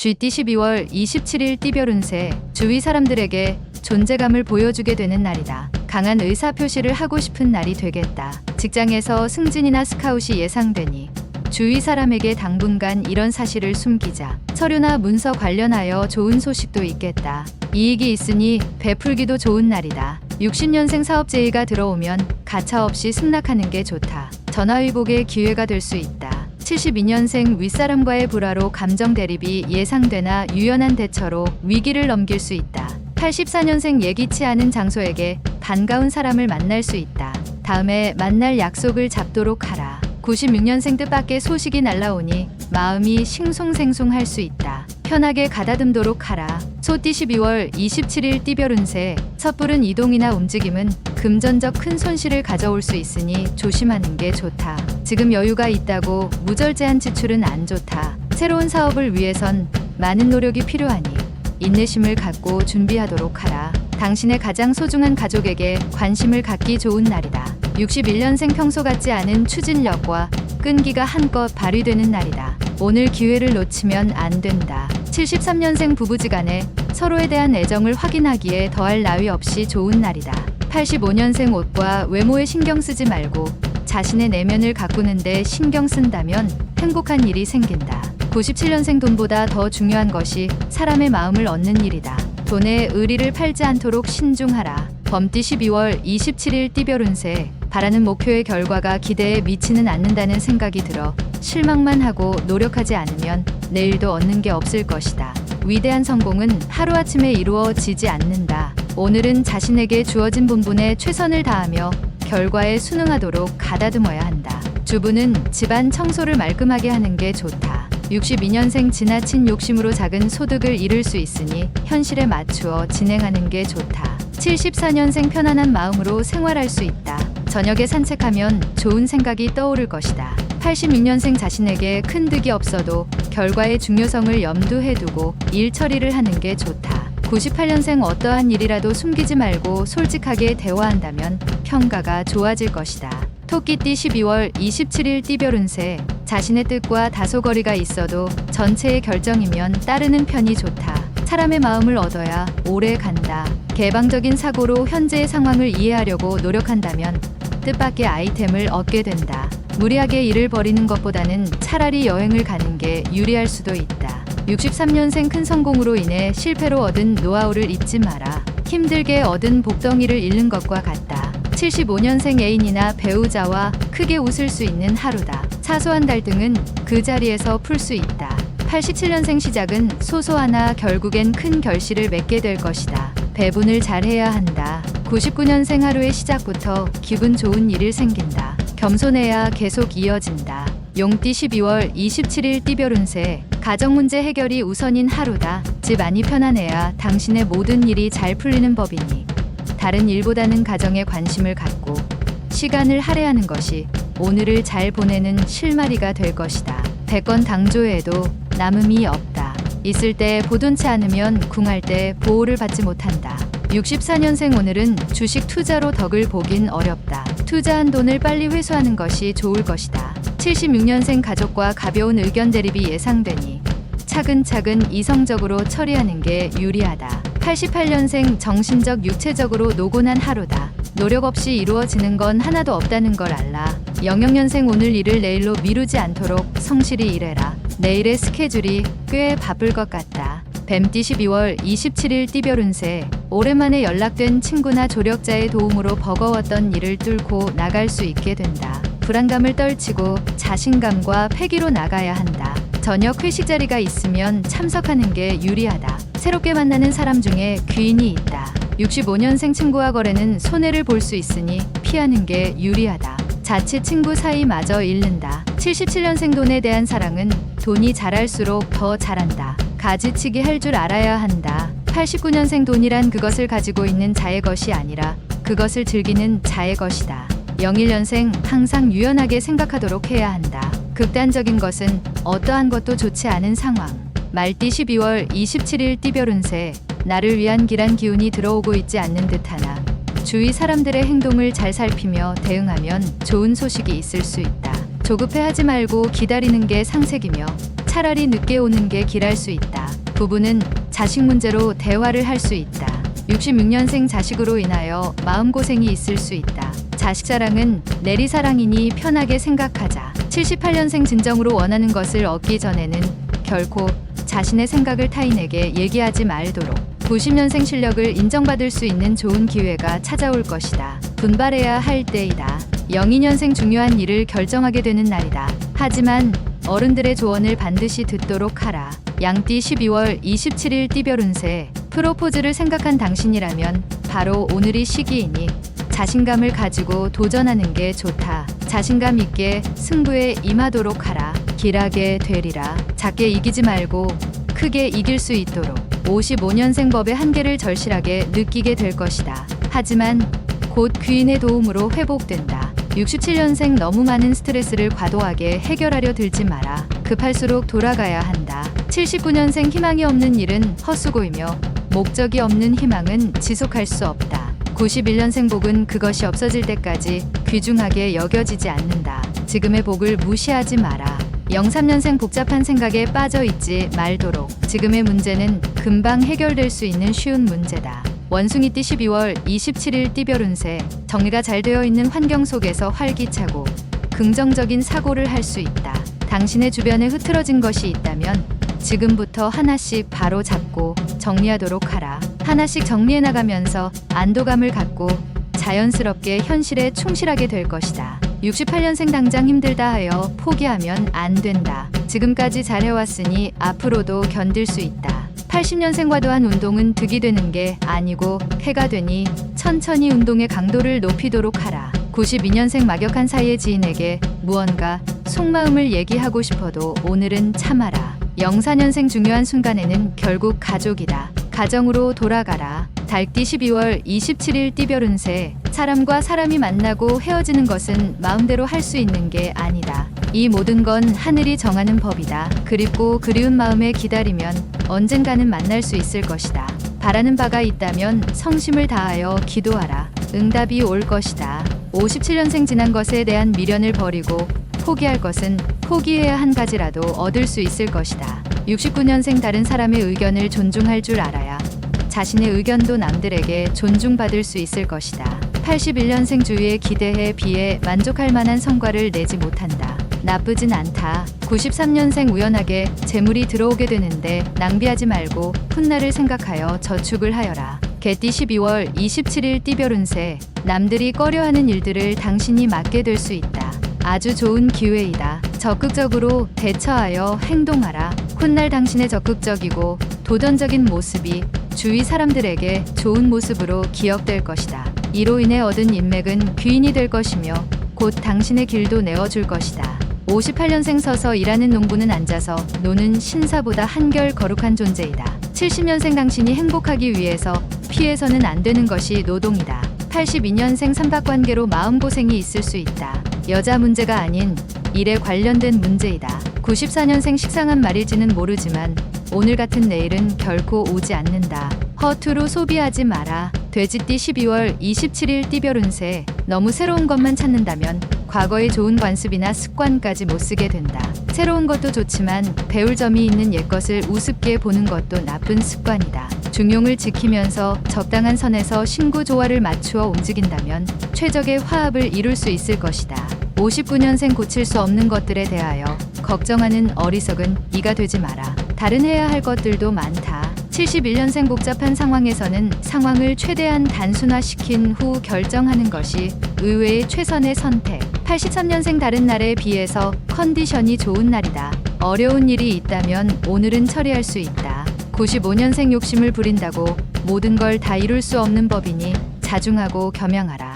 GT 12월 27일 띠별 운세, 주위 사람들에게 존재감을 보여주게 되는 날이다. 강한 의사표시를 하고 싶은 날이 되겠다. 직장에서 승진이나 스카웃이 예상되니 주위 사람에게 당분간 이런 사실을 숨기자. 서류나 문서 관련하여 좋은 소식도 있겠다. 이익이 있으니 베풀기도 좋은 날이다. 60년생 사업제의가 들어오면 가차없이 승낙하는 게 좋다. 전화위복의 기회가 될 수 있다. 72년생 윗사람과의 불화로 감정 대립이 예상되나 유연한 대처로 위기를 넘길 수 있다. 84년생 예기치 않은 장소에게 반가운 사람을 만날 수 있다. 다음에 만날 약속을 잡도록 하라. 96년생 뜻밖의 소식이 날라오니 마음이 싱숭생숭할 수 있다. 편하게 가다듬도록 하라. 소띠 12월 27일 띠별 운세, 섣부른 이동이나 움직임은 금전적 큰 손실을 가져올 수 있으니 조심하는 게 좋다. 지금 여유가 있다고 무절제한 지출은 안 좋다. 새로운 사업을 위해선 많은 노력이 필요하니 인내심을 갖고 준비하도록 하라. 당신의 가장 소중한 가족에게 관심을 갖기 좋은 날이다. 61년생 평소 같지 않은 추진력과 끈기가 한껏 발휘되는 날이다. 오늘 기회를 놓치면 안 된다. 73년생 부부지간에 서로에 대한 애정을 확인하기에 더할 나위 없이 좋은 날이다. 85년생 옷과 외모에 신경 쓰지 말고 자신의 내면을 가꾸는데 신경 쓴다면 행복한 일이 생긴다. 97년생 돈보다 더 중요한 것이 사람의 마음을 얻는 일이다. 돈의 의리를 팔지 않도록 신중하라. 범띠 12월 27일 띠별 운세, 바라는 목표의 결과가 기대에 미치는 않는다는 생각이 들어 실망만 하고 노력하지 않으면 내일도 얻는 게 없을 것이다. 위대한 성공은 하루아침에 이루어지지 않는다. 오늘은 자신에게 주어진 본분에 최선을 다하며 결과에 순응하도록 가다듬어야 한다. 주부는 집안 청소를 말끔하게 하는 게 좋다. 62년생 지나친 욕심으로 작은 소득을 잃을 수 있으니 현실에 맞추어 진행하는 게 좋다. 74년생 편안한 마음으로 생활할 수 있다. 저녁에 산책하면 좋은 생각이 떠오를 것이다. 86년생 자신에게 큰 득이 없어도 결과의 중요성을 염두에 두고 일 처리를 하는 게 좋다. 98년생 어떠한 일이라도 숨기지 말고 솔직하게 대화한다면 평가가 좋아질 것이다. 토끼띠 12월 27일 띠별 운세, 자신의 뜻과 다소 거리가 있어도 전체의 결정이면 따르는 편이 좋다. 사람의 마음을 얻어야 오래 간다. 개방적인 사고로 현재의 상황을 이해하려고 노력한다면 뜻밖의 아이템을 얻게 된다. 무리하게 일을 벌이는 것보다는 차라리 여행을 가는 게 유리할 수도 있다. 63년생 큰 성공으로 인해 실패로 얻은 노하우를 잊지 마라. 힘들게 얻은 복덩이를 잃는 것과 같다. 75년생 애인이나 배우자와 크게 웃을 수 있는 하루다. 사소한 갈등은 그 자리에서 풀 수 있다. 87년생 시작은 소소하나 결국엔 큰 결실을 맺게 될 것이다. 배분을 잘해야 한다. 99년생 하루의 시작부터 기분 좋은 일이 생긴다. 겸손해야 계속 이어진다. 용띠 12월 27일 띠별 운세, 가정 문제 해결이 우선인 하루다. 집 안이 편안해야 당신의 모든 일이 잘 풀리는 법이니 다른 일보다는 가정에 관심을 갖고 시간을 할애하는 것이 오늘을 잘 보내는 실마리가 될 것이다. 100건 당조해도 남음이 없다. 있을 때 보존치 않으면 궁할 때 보호를 받지 못한다. 64년생 오늘은 주식 투자로 덕을 보긴 어렵다. 투자한 돈을 빨리 회수하는 것이 좋을 것이다. 76년생 가족과 가벼운 의견 대립이 예상되니 차근차근 이성적으로 처리하는 게 유리하다. 88년생 정신적 육체적으로 노곤한 하루다. 노력 없이 이루어지는 건 하나도 없다는 걸 알라. 00년생 오늘 일을 내일로 미루지 않도록 성실히 일해라. 내일의 스케줄이 꽤 바쁠 것 같다. 뱀띠 12월 27일 띠별 운세, 오랜만에 연락된 친구나 조력자의 도움으로 버거웠던 일을 뚫고 나갈 수 있게 된다. 불안감을 떨치고 자신감과 패기로 나가야 한다. 저녁 회식 자리가 있으면 참석하는 게 유리하다. 새롭게 만나는 사람 중에 귀인이 있다. 65년생 친구와 거래는 손해를 볼 수 있으니 피하는 게 유리하다. 자칫 친구 사이마저 잃는다. 77년생 돈에 대한 사랑은 돈이 자랄수록 더 자란다. 가지치기 할 줄 알아야 한다. 89년생 돈이란 그것을 가지고 있는 자의 것이 아니라 그것을 즐기는 자의 것이다. 01년생 항상 유연하게 생각하도록 해야 한다. 극단적인 것은 어떠한 것도 좋지 않은 상황. 말띠 12월 27일 띠별 운세, 나를 위한 길한 기운이 들어오고 있지 않는 듯하나 주위 사람들의 행동을 잘 살피며 대응하면 좋은 소식이 있을 수 있다. 조급해하지 말고 기다리는 게 상책이며 차라리 늦게 오는 게 길할 수 있다. 부부는 자식 문제로 대화를 할 수 있다. 66년생 자식으로 인하여 마음고생이 있을 수 있다. 자식 사랑은 내리사랑이니 편하게 생각하자. 78년생 진정으로 원하는 것을 얻기 전에는 결코 자신의 생각을 타인에게 얘기하지 말도록. 90년생 실력을 인정받을 수 있는 좋은 기회가 찾아올 것이다. 분발해야 할 때이다. 02년생 중요한 일을 결정하게 되는 날이다. 하지만 어른들의 조언을 반드시 듣도록 하라. 양띠 12월 27일 띠별 운세. 프로포즈를 생각한 당신이라면 바로 오늘이 시기이니 자신감을 가지고 도전하는 게 좋다. 자신감 있게 승부에 임하도록 하라. 길하게 되리라. 작게 이기지 말고 크게 이길 수 있도록. 55년생 법의 한계를 절실하게 느끼게 될 것이다. 하지만 곧 귀인의 도움으로 회복된다. 67년생 너무 많은 스트레스를 과도하게 해결하려 들지 마라. 급할수록 돌아가야 한다. 79년생 희망이 없는 일은 헛수고이며 목적이 없는 희망은 지속할 수 없다. 91년생 복은 그것이 없어질 때까지 귀중하게 여겨지지 않는다. 지금의 복을 무시하지 마라. 03년생 복잡한 생각에 빠져 있지 말도록. 지금의 문제는 금방 해결될 수 있는 쉬운 문제다. 원숭이띠 12월 27일 띠별 운세. 정리가 잘 되어 있는 환경 속에서 활기차고 긍정적인 사고를 할 수 있다. 당신의 주변에 흐트러진 것이 있다면 지금부터 하나씩 바로 잡고 정리하도록 하라. 하나씩 정리해 나가면서 안도감을 갖고 자연스럽게 현실에 충실하게 될 것이다. 68년생 당장 힘들다 하여 포기하면 안 된다. 지금까지 잘해왔으니 앞으로도 견딜 수 있다. 80년생 과도한 운동은 득이 되는 게 아니고 해가 되니 천천히 운동의 강도를 높이도록 하라. 92년생 막역한 사이의 지인에게 무언가 속마음을 얘기하고 싶어도 오늘은 참아라. 04년생 중요한 순간에는 결국 가족이다. 가정으로 돌아가라. 달띠 12월 27일 띠별 운세. 사람과 사람이 만나고 헤어지는 것은 마음대로 할 수 있는 게 아니다. 이 모든 건 하늘이 정하는 법이다. 그립고 그리운 마음에 기다리면 언젠가는 만날 수 있을 것이다. 바라는 바가 있다면 성심을 다하여 기도하라. 응답이 올 것이다. 57년생 지난 것에 대한 미련을 버리고 포기할 것은 포기해야 한 가지라도 얻을 수 있을 것이다. 69년생 다른 사람의 의견을 존중할 줄 알아야 자신의 의견도 남들에게 존중받을 수 있을 것이다. 81년생 주위의 기대에 비해 만족할 만한 성과를 내지 못한다. 나쁘진 않다. 93년생 우연하게 재물이 들어오게 되는데 낭비하지 말고 훗날을 생각하여 저축을 하여라. 개띠 12월 27일 띠별 운세. 남들이 꺼려하는 일들을 당신이 맡게 될 수 있다. 아주 좋은 기회이다. 적극적으로 대처하여 행동하라. 훗날 당신의 적극적이고 도전적인 모습이 주위 사람들에게 좋은 모습으로 기억될 것이다. 이로 인해 얻은 인맥은 귀인이 될 것이며 곧 당신의 길도 내어줄 것이다. 58년생 서서 일하는 농부는 앉아서 노는 신사보다 한결 거룩한 존재이다. 70년생 당신이 행복하기 위해서 피해서는 안 되는 것이 노동이다. 82년생 삼각관계로 마음고생이 있을 수 있다. 여자 문제가 아닌 일에 관련된 문제이다. 94년생 식상한 말일지는 모르지만 오늘 같은 내일은 결코 오지 않는다. 허투루 소비하지 마라. 돼지띠 12월 27일 띠별 운세. 너무 새로운 것만 찾는다면 과거의 좋은 관습이나 습관까지 못 쓰게 된다. 새로운 것도 좋지만 배울 점이 있는 옛것을 우습게 보는 것도 나쁜 습관이다. 중용을 지키면서 적당한 선에서 신구 조화를 맞추어 움직인다면 최적의 화합을 이룰 수 있을 것이다. 59년생 고칠 수 없는 것들에 대하여 걱정하는 어리석은 이가 되지 마라. 다른 해야 할 것들도 많다. 71년생 복잡한 상황에서는 상황을 최대한 단순화시킨 후 결정하는 것이 의외의 최선의 선택. 83년생 다른 날에 비해서 컨디션이 좋은 날이다. 어려운 일이 있다면 오늘은 처리할 수 있다. 95년생 욕심을 부린다고 모든 걸 다 이룰 수 없는 법이니 자중하고 겸양하라.